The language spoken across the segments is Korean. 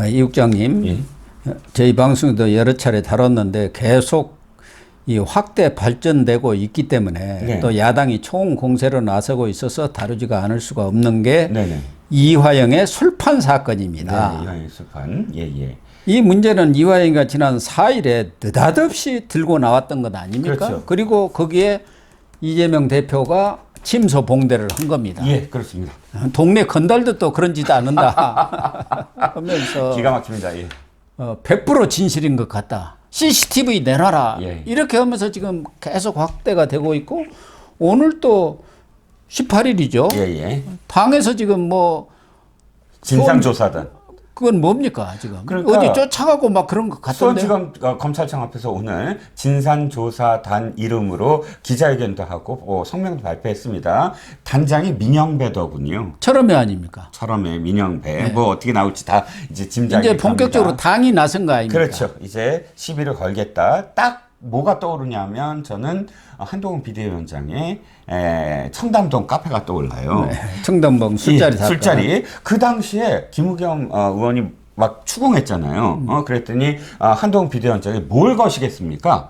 이 국장님, 예. 저희 방송에도 여러 차례 다뤘는데 계속 이 확대 발전되고 있기 때문에 네. 또 야당이 총공세로 나서고 있어서 다루지가 않을 수가 없는 게 네네. 이화영의 술판 사건입니다. 네, 이화영 술판. 예. 이 문제는 이화영이가 지난 4일에 느닷없이 들고 나왔던 것 아닙니까? 그렇죠. 그리고 거기에 이재명 대표가 침소 봉대를 한 겁니다. 예, 그렇습니다. 동네 건달도 또 그런 짓 안 한다 하면서 기가 막힙니다. 예. 100% 진실인 것 같다. CCTV 내놔라. 예. 이렇게 하면서 지금 계속 확대가 되고 있고 오늘 또 18일이죠. 예. 당에서 지금 뭐 진상조사단. 그건 뭡니까 지금? 그러니까 어디 쫓아가고 막 그런 것 같던데. 수원지검 검찰청 앞에서 오늘 진상조사단 이름으로 기자회견도 하고 성명도 발표했습니다. 단장이 민영배더군요. 철험회 아닙니까? 철험의 민영배. 네. 뭐 어떻게 나올지 다 이제 짐작이 이제 본격적으로 갑니다. 당이 나선 거 아닙니까? 그렇죠. 이제 시비를 걸겠다. 딱 뭐가 떠오르냐면 저는 한동훈 비대위원장의 청담동 카페가 떠올라요. 네. 청담동 술자리 사건. 술자리. 그 당시에 김우겸 의원이 막 추궁했잖아요. 그랬더니 한동훈 비대위원장이 뭘 거시겠습니까?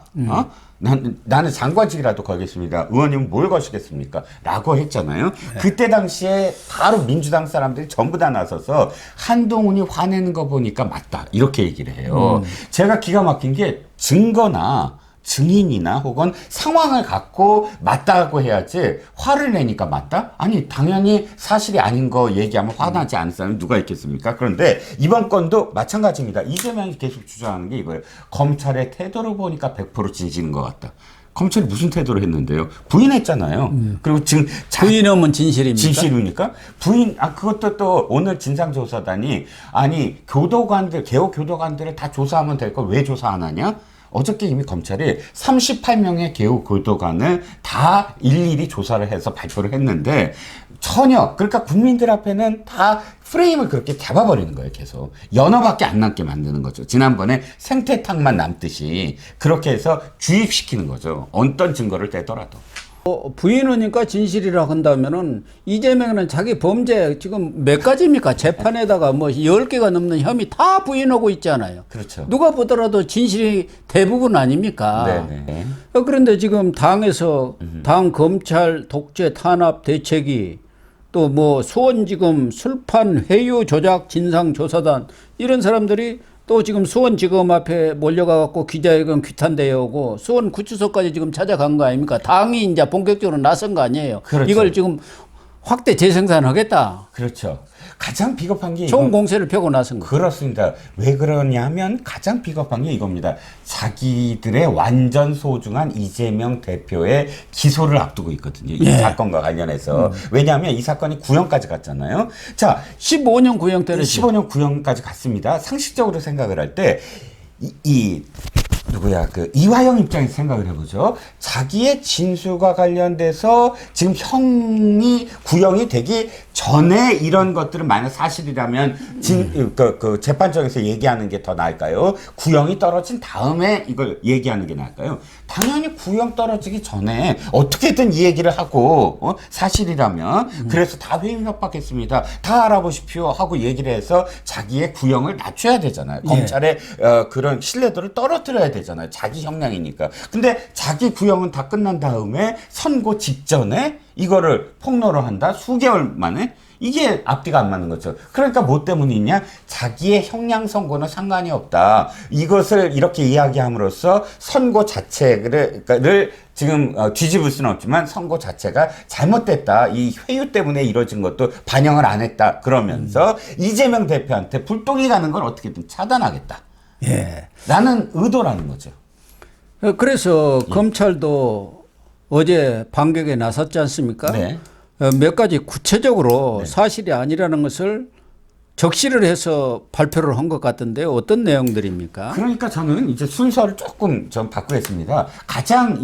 나는 장관직이라도 걸겠습니다. 의원님은 뭘 거시겠습니까? 라고 했잖아요. 네. 그때 당시에 바로 민주당 사람들이 전부 다 나서서 한동훈이 화내는 거 보니까 맞다. 이렇게 얘기를 해요. 제가 기가 막힌 게 증거나 증인이나 혹은 상황을 갖고 맞다고 해야지 화를 내니까 맞다? 아니 당연히 사실이 아닌 거 얘기하면 화나지 않을 사람이 누가 있겠습니까? 그런데 이번 건도 마찬가지입니다. 이재명이 계속 주장하는 게 이거예요. 검찰의 태도를 보니까 100% 진실인 것 같다. 검찰이 무슨 태도를 했는데요? 부인했잖아요. 그리고 지금 부인하면 진실입니까? 진실입니까? 그것도 또 오늘 진상조사단이 아니 교도관들, 개호 교도관들을 다 조사하면 될 걸 왜 조사 안 하냐? 어저께 이미 검찰이 38명의 개우 교도관을 다 일일이 조사를 해서 발표를 했는데 전혀 그러니까 국민들 앞에는 다 프레임을 그렇게 잡아버리는 거예요. 계속 연어밖에 안 남게 만드는 거죠. 지난번에 생태탕만 남듯이 그렇게 해서 주입시키는 거죠. 어떤 증거를 떼더라도. 부인하니까 진실이라 한다면은 이재명은 자기 범죄 지금 몇 가지입니까? 재판에다가 뭐 10개가 넘는 혐의 다 부인하고 있잖아요. 그렇죠. 누가 보더라도 진실이 대부분 아닙니까? 네네. 그런데 지금 당에서 당 검찰 독재 탄압 대책위 또 뭐 수원지검 술판 회유 조작 진상조사단 이런 사람들이 또 지금 수원지검 앞에 몰려가 갖고 기자회견 규탄대회 오고 수원 구치소까지 지금 찾아간 거 아닙니까? 당이 이제 본격적으로 나선 거 아니에요. 그렇죠. 이걸 지금 확대 재생산하겠다. 그렇죠. 가장 비겁한 게 총공세를 펴고 나선 거. 그렇습니다. 왜 그러냐면 가장 비겁한 게 이겁니다. 자기들의 완전 소중한 이재명 대표의 기소를 앞두고 있거든요. 이 사건과 관련해서. 왜냐하면 이 사건이 구형까지 갔잖아요. 자, 15년 구형 때렸죠. 15년 구형까지 갔습니다. 상식적으로 생각을 할 때 누구야 이화영 입장에서 생각을 해보죠. 자기의 진술과 관련돼서 지금 구형이 되기 전에 이런 것들은 만약 사실이라면 재판정에서 얘기하는 게 더 나을까요? 구형이 떨어진 다음에 이걸 얘기하는 게 나을까요? 당연히 구형 떨어지기 전에 어떻게든 이 얘기를 하고 사실이라면 그래서 다 회유 협박했습니다. 다 알아보십시오 하고 얘기를 해서 자기의 구형을 낮춰야 되잖아요. 검찰의 그런 신뢰도를 떨어뜨려야 되잖아요. 자기 형량이니까. 근데 자기 구형은 다 끝난 다음에 선고 직전에 이거를 폭로를 한다? 수개월 만에? 이게 앞뒤가 안 맞는 거죠. 그러니까 뭐 때문이냐? 자기의 형량 선고는 상관이 없다. 이것을 이렇게 이야기함으로써 선고 자체를 지금 뒤집을 수는 없지만 선고 자체가 잘못됐다. 이 회유 때문에 이루어진 것도 반영을 안 했다. 그러면서 이재명 대표한테 불똥이 가는 걸 어떻게든 차단하겠다. 라는 의도라는 거죠. 그래서 검찰도 어제 반격에 나섰지 않습니까? 네. 몇 가지 구체적으로 사실이 아니라는 것을 적시를 해서 발표를 한 것 같은데 어떤 내용들입니까? 그러니까 저는 이제 순서를 조금 좀 바꾸겠습니다. 가장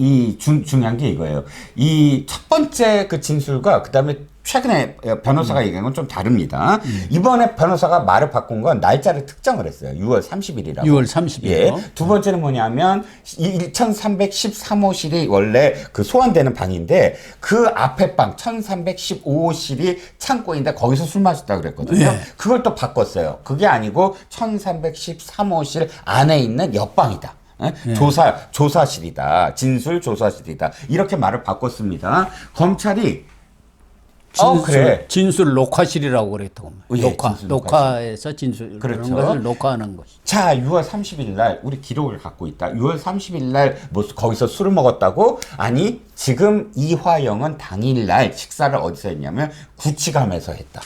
중요한 게 이거예요. 이 첫 번째 그 진술과 그다음에 최근에 변호사가 얘기한 건 좀 다릅니다. 이번에 변호사가 말을 바꾼 건 날짜를 특정을 했어요. 6월 30일이라고. 6월 30일. 예. 두 번째는 뭐냐면 1313호실이 원래 그 소환되는 방인데 그 앞에 방 1315호실이 창고인데 거기서 술 마셨다 그랬거든요. 예. 그걸 또 바꿨어요. 그게 아니고 1313호실 안에 있는 옆방이다. 예. 조사실이다. 진술 조사실이다. 이렇게 말을 바꿨습니다. 검찰이 진술 녹화실이라고 그랬던 겁니다. 예, 녹화, 진술 녹화에서 진술 그렇죠. 그런 것을 녹화하는 것이. 자, 6월 30일 날 우리 기록을 갖고 있다. 6월 30일 날 뭐 거기서 술을 먹었다고? 아니, 지금 이화영은 당일 날 식사를 어디서 했냐면 구치감에서 했다.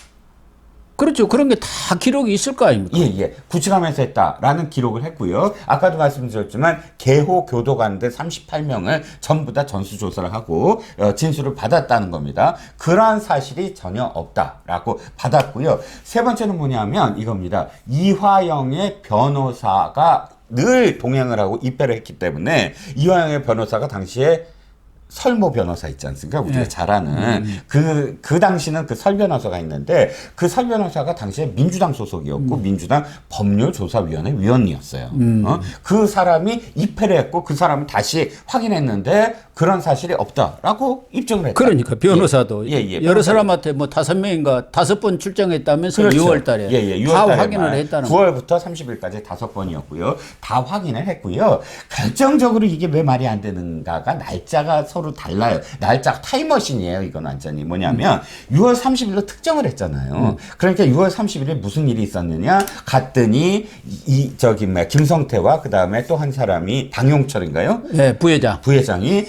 그렇죠. 그런 게 다 기록이 있을 거 아닙니까? 예, 예. 구치감에서 했다라는 기록을 했고요. 아까도 말씀드렸지만 개호 교도관들 38명을 전부 다 전수조사를 하고 진술을 받았다는 겁니다. 그러한 사실이 전혀 없다라고 받았고요. 세 번째는 뭐냐면 이겁니다. 이화영의 변호사가 늘 동행을 하고 입회를 했기 때문에 이화영의 변호사가 당시에 설모 변호사 있지 않습니까? 우리가 잘 아는. 그 당시는 그 설 변호사가 있는데 그 설 변호사가 당시에 민주당 소속이었고 민주당 법률조사위원회 위원이었어요. 그 사람이 입회를 했고 그 사람은 다시 확인했는데 그런 사실이 없다라고 입증을 했다. 그러니까 변호사도 예, 여러 사람한테 뭐 5명인가 5번 출정했다면서 그렇죠. 6월 달에 예, 6월 다 달에만 확인을 했다는 9월부터 30일까지 5번이었고요. 다 확인을 했고요. 결정적으로 이게 왜 말이 안 되는가가 날짜가 서로 달라요. 날짜 타임머신이에요. 이건 완전히 뭐냐면 6월 30일로 특정을 했잖아요. 그러니까 6월 30일에 무슨 일이 있었느냐? 갔더니 김성태와 그다음에 또 한 사람이 방용철인가요? 네, 부회장이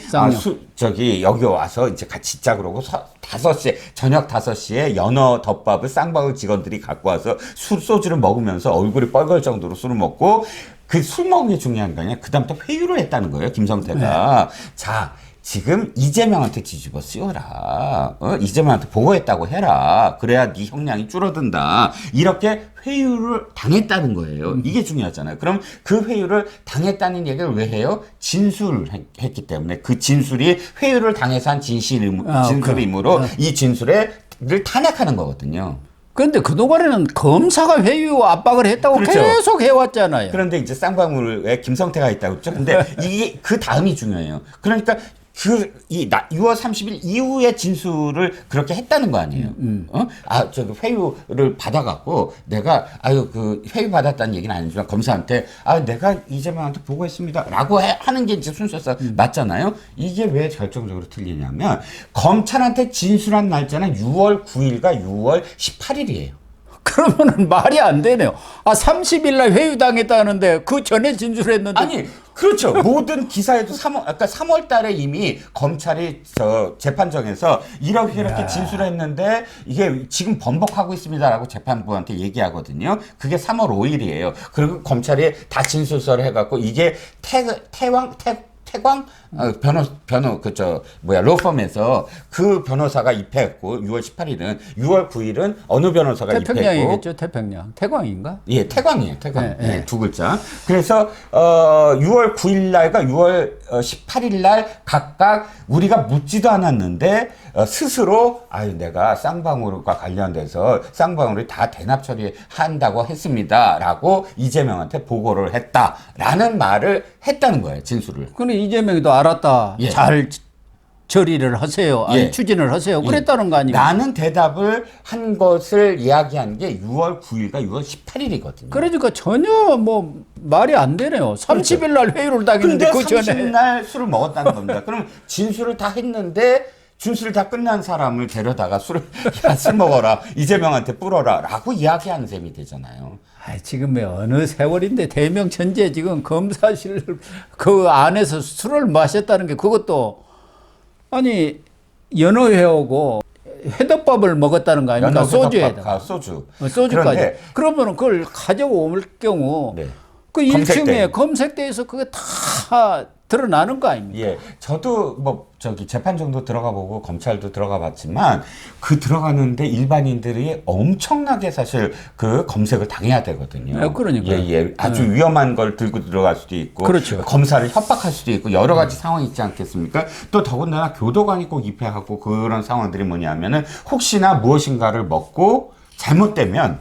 여기 와서 이제 같이 있자 그러고 5시에 저녁 5시에 연어 덮밥을 쌍방울 직원들이 갖고 와서 소주를 먹으면서 얼굴이 뻘걸 정도로 술을 먹고 그 술 먹은 게 중요한 거 아니야. 그다음부터 회유를 했다는 거예요. 김성태가. 네. 자, 지금 이재명한테 뒤집어 씌워라. 이재명한테 보고했다고 해라. 그래야 네 형량이 줄어든다. 이렇게 회유를 당했다는 거예요. 이게 중요하잖아요. 그럼 그 회유를 당했다는 얘기를 왜 해요? 진술을 했기 때문에 그 진술이 회유를 당해서 한 진술이므로 이 진술을 탄핵하는 거거든요. 그런데 그동안에는 검사가 회유 압박을 했다고 그렇죠. 계속 해왔잖아요. 그런데 이제 쌍방울에 김성태가 있다고 했죠. 근데 이게 그 다음이 중요해요. 그러니까 6월 30일 이후에 진술을 그렇게 했다는 거 아니에요. 회유를 받아갖고 내가 회유 받았다는 얘기는 아니지만 검사한테 내가 이재명한테 보고했습니다. 라고 하는 게 이제 순서에서 맞잖아요. 이게 왜 결정적으로 틀리냐면 검찰한테 진술한 날짜는 6월 9일과 6월 18일이에요. 그러면은 말이 안 되네요. 30일 날 회유당했다는데 그 전에 진술했는데. 아니, 그렇죠. 모든 기사에도 3월 달에 이미 검찰이 재판정에서 이렇게 진술했는데 이게 지금 번복하고 있습니다라고 재판부한테 얘기하거든요. 그게 3월 5일이에요. 그리고 검찰이 다 진술서를 해갖고 이게 태광 로펌에서 그 변호사가 입회했고 6월 18일은 6월 9일은 어느 변호사가 입회했고 태평양이겠죠. 태평양. 태광인가? 예, 태광이에요. 태광. 네, 두 글자. 그래서 6월 9일 날과 6월 18일 날 각각 우리가 묻지도 않았는데 스스로 내가 쌍방울과 관련돼서 쌍방울이 다 대납 처리한다고 했습니다라고 이재명한테 보고를 했다라는 말을 했다는 거예요. 진술을. 근데 이재명이도 알았다. 예. 잘 처리를 하세요. 예. 추진을 하세요. 그랬다는 거 아니에요? 라는 대답을 한 것을 이야기한 게 6월 9일과 6월 18일이거든요. 그러니까 전혀 뭐 말이 안 되네요. 30일 날 회유를 당했는데 근데 그 30일 전에. 날 술을 먹었다는 겁니다. 그럼 진술을 다 했는데 진술을 다 끝난 사람을 데려다가 술 먹어라. 이재명한테 뿌려라. 라고 이야기하는 셈이 되잖아요. 지금 어느 세월인데 대명천지에 지금 검사실 그 안에서 술을 마셨다는 게 그것도 연어회하고 회덮밥을 먹었다는 거 아닙니까? 소주에다가. 소주. 소주까지. 그러면 그걸 가져올 경우 네. 그 검색대. 1층에 검색대에서 그게 다 드러나는 거 아닙니까? 예, 저도 뭐 저기 재판정도 들어가 보고 검찰도 들어가 봤지만 그 들어가는데 일반인들이 엄청나게 사실 그 검색을 당해야 되거든요. 네, 그러니까요. 예, 예. 아주 위험한 걸 들고 들어갈 수도 있고, 그렇죠. 검사를 협박할 수도 있고 여러 가지 상황이 있지 않겠습니까? 또 더군다나 교도관이 꼭 입회하고 그런 상황들이 뭐냐면은 혹시나 무엇인가를 먹고 잘못되면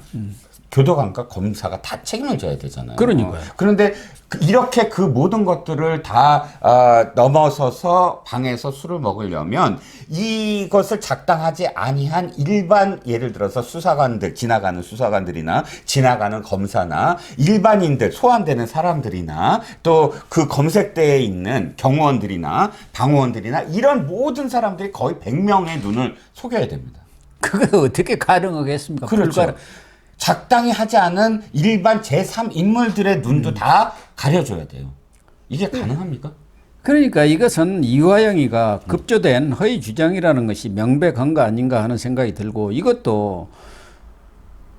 교도관과 검사가 다 책임을 져야 되잖아요. 그러니까요. 그런데 이렇게 그 모든 것들을 다 넘어서서 방에서 술을 먹으려면 이것을 작당하지 아니한 일반 예를 들어서 수사관들 지나가는 수사관들이나 지나가는 검사나 일반인들 소환되는 사람들이나 또 그 검색대에 있는 경호원들이나 방호원들이나 이런 모든 사람들이 거의 100명의 눈을 속여야 됩니다. 그게 어떻게 가능하겠습니까? 그렇죠. 불가능- 적당히 하지 않은 일반 제3 인물들의 눈도 다 가려줘야 돼요. 이게 가능합니까? 그러니까 이것은 이화영이가 급조된 허위 주장이라는 것이 명백한 거 아닌가 하는 생각이 들고 이것도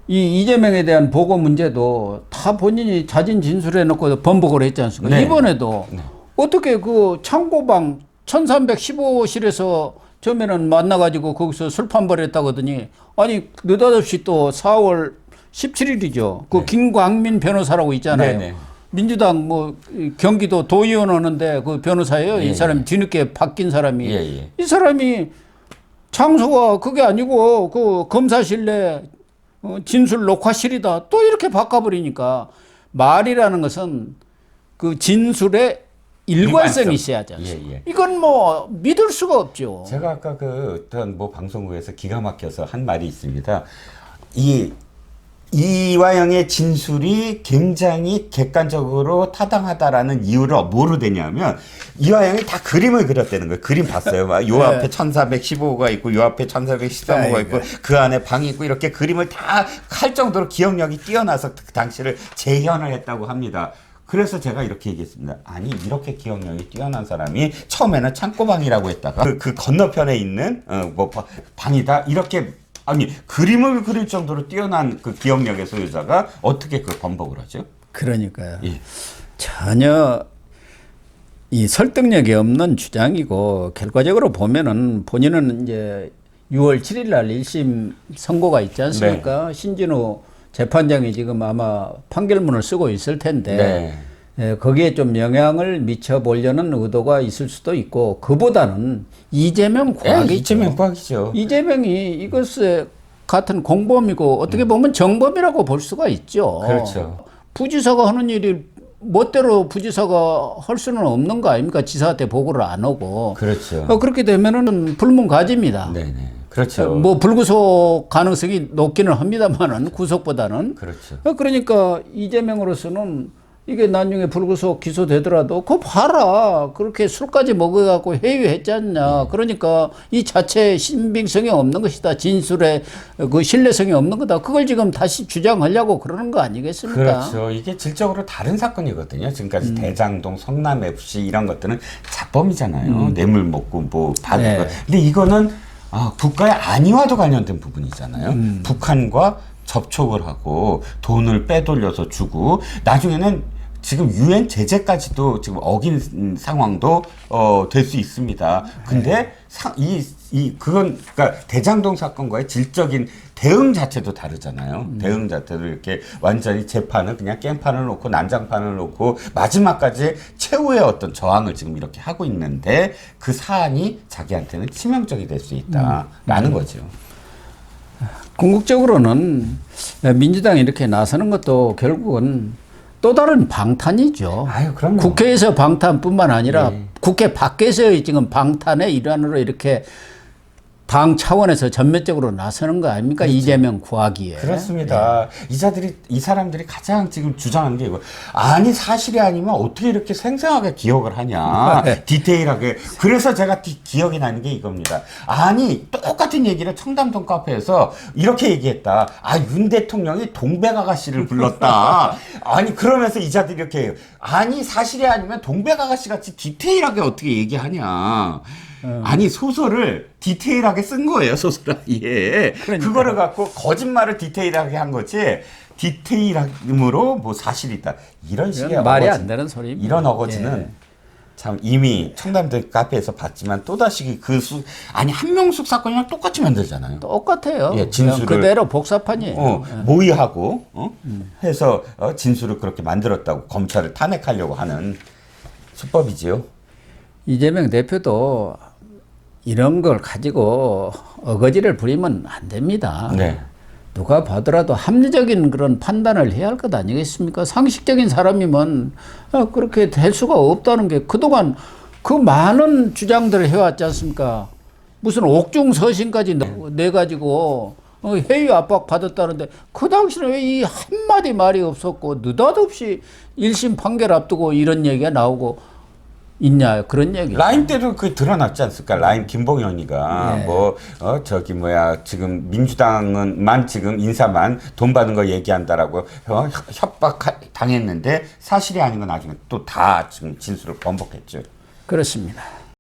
이 이재명에 대한 보고 문제도 다 본인이 자진 진술해 놓고 번복을 했지 않습니까? 네. 이번에도 어떻게 그 창고방 1315호실에서 처음에는 만나가지고 거기서 술판 벌였다고 하더니 아니 느닷없이 또 4월 17일이죠. 그 김광민 변호사라고 있잖아요. 네네. 민주당 뭐 경기도 도의원 하는데 그 변호사예요. 예, 이 사람이 뒤늦게 바뀐 사람이. 예, 예. 이 사람이 장소가 그게 아니고 그 검사실 내 진술 녹화실이다. 또 이렇게 바꿔버리니까 말이라는 것은 그 진술의 일관성이 있어야지 않습니까? 예, 예. 이건 뭐 믿을 수가 없죠. 제가 아까 그 어떤 뭐 방송국에서 기가 막혀서 한 말이 있습니다. 이화영의 진술이 굉장히 객관적으로 타당하다라는 이유를 뭐로 되냐면 이화영이 다 그림을 그렸다는 거예요. 그림 봤어요. 막 요 앞에 1415호가 있고 요 앞에 1413호가 있고 그 안에 방이 있고 이렇게 그림을 다 할 정도로 기억력이 뛰어나서 그 당시를 재현을 했다고 합니다. 그래서 제가 이렇게 얘기했습니다. 아니 이렇게 기억력이 뛰어난 사람이 처음에는 창고방이라고 했다가 그 건너편에 있는 뭐 방이다 이렇게 아니 그림을 그릴 정도로 뛰어난 그 기억력의 소유자가 어떻게 그 번복을 하죠? 그러니까요. 예. 전혀 이 설득력이 없는 주장이고 결과적으로 보면은 본인은 이제 6월 7일 날 1심 선고가 있지 않습니까? 신진우 재판장이 지금 아마 판결문을 쓰고 있을 텐데 예, 거기에 좀 영향을 미쳐보려는 의도가 있을 수도 있고 그보다는 이재명 과학이죠. 이재명 과학이죠. 이재명이 이것에 같은 공범이고 어떻게 보면 정범이라고 볼 수가 있죠. 그렇죠. 부지사가 하는 일이 멋대로 부지사가 할 수는 없는 거 아닙니까? 지사한테 보고를 안 하고. 그렇죠. 그렇게 되면은 불문가지입니다. 네네. 그렇죠. 뭐 불구속 가능성이 높기는 합니다만은 구속보다는. 그렇죠. 그러니까 이재명으로서는 이게 나중에 불구속 기소되더라도 그거 봐라 그렇게 술까지 먹어갖고 회유했지 않냐. 그러니까 이 자체에 신빙성이 없는 것이다. 진술에 그 신뢰성이 없는 거다. 그걸 지금 다시 주장하려고 그러는 거 아니겠습니까? 그렇죠. 이게 질적으로 다른 사건이거든요. 지금까지 대장동, 성남 FC 이런 것들은 자범이잖아요. 뇌물 먹고 뭐 받은 네. 거. 근데 이거는 국가의 안위와도 관련된 부분이잖아요. 북한과 접촉을 하고 돈을 빼돌려서 주고 나중에는 지금 유엔 제재까지도 지금 어긴 상황도 될 수 있습니다. 근데 그건 그러니까 대장동 사건과의 질적인 대응 자체도 다르잖아요. 대응 자체도 이렇게 완전히 재판을 그냥 깽판을 놓고 난장판을 놓고 마지막까지 최후의 어떤 저항을 지금 이렇게 하고 있는데 그 사안이 자기한테는 치명적이 될 수 있다라는 거죠. 궁극적으로는 민주당이 이렇게 나서는 것도 결국은 또 다른 방탄이죠. 아유, 그럼요. 국회에서 방탄뿐만 아니라 네. 국회 밖에서의 지금 방탄의 일환으로 이렇게 당 차원에서 전면적으로 나서는 거 아닙니까? 그렇죠. 이재명 구하기에. 그렇습니다. 이 사람들이 가장 지금 주장하는 게 이거. 아니, 사실이 아니면 어떻게 이렇게 생생하게 기억을 하냐. 디테일하게. 그래서 제가 기억이 나는 게 이겁니다. 아니, 똑같은 얘기를 청담동 카페에서 이렇게 얘기했다. 아, 윤 대통령이 동백 아가씨를 불렀다. 아니, 그러면서 이자들이 이렇게 해요. 아니, 사실이 아니면 동백 아가씨 같이 디테일하게 어떻게 얘기하냐. 아니 소설을 디테일하게 쓴 거예요 소설 아예. 그러니까. 그거를 갖고 거짓말을 디테일하게 한 거지. 디테일함으로 뭐 사실이 있다 이런 식의 이건 말이 어거지, 안 되는 소리입니다. 이런 어거지는 예. 참 이미 청담대 카페에서 봤지만 또다시 아니 한명숙 사건이랑 똑같이 만들잖아요. 똑같아요. 예, 진술을 그냥 그대로 복사판이에요. 모의하고 해서 진술을 그렇게 만들었다고 검찰을 탄핵하려고 하는 수법이지요. 이재명 대표도 이런 걸 가지고 어거지를 부리면 안 됩니다. 네. 누가 봐더라도 합리적인 그런 판단을 해야 할 것 아니겠습니까? 상식적인 사람이면 그렇게 될 수가 없다는 게 그동안 그 많은 주장들을 해왔지 않습니까? 무슨 옥중서신까지 내가지고 해외 압박 받았다는데 그 당시는 왜 이 한마디 말이 없었고 느닷없이 1심 판결 앞두고 이런 얘기가 나오고 있냐 그런 얘기. 라임 때도 그 드러났지 않습니까? 라임 김봉현이가 네. 지금 민주당은만 지금 인사만 돈 받는 거 얘기한다라고 협박 당했는데 사실이 아닌 건 나중에 또 다 지금 진술을 번복했죠. 그렇습니다.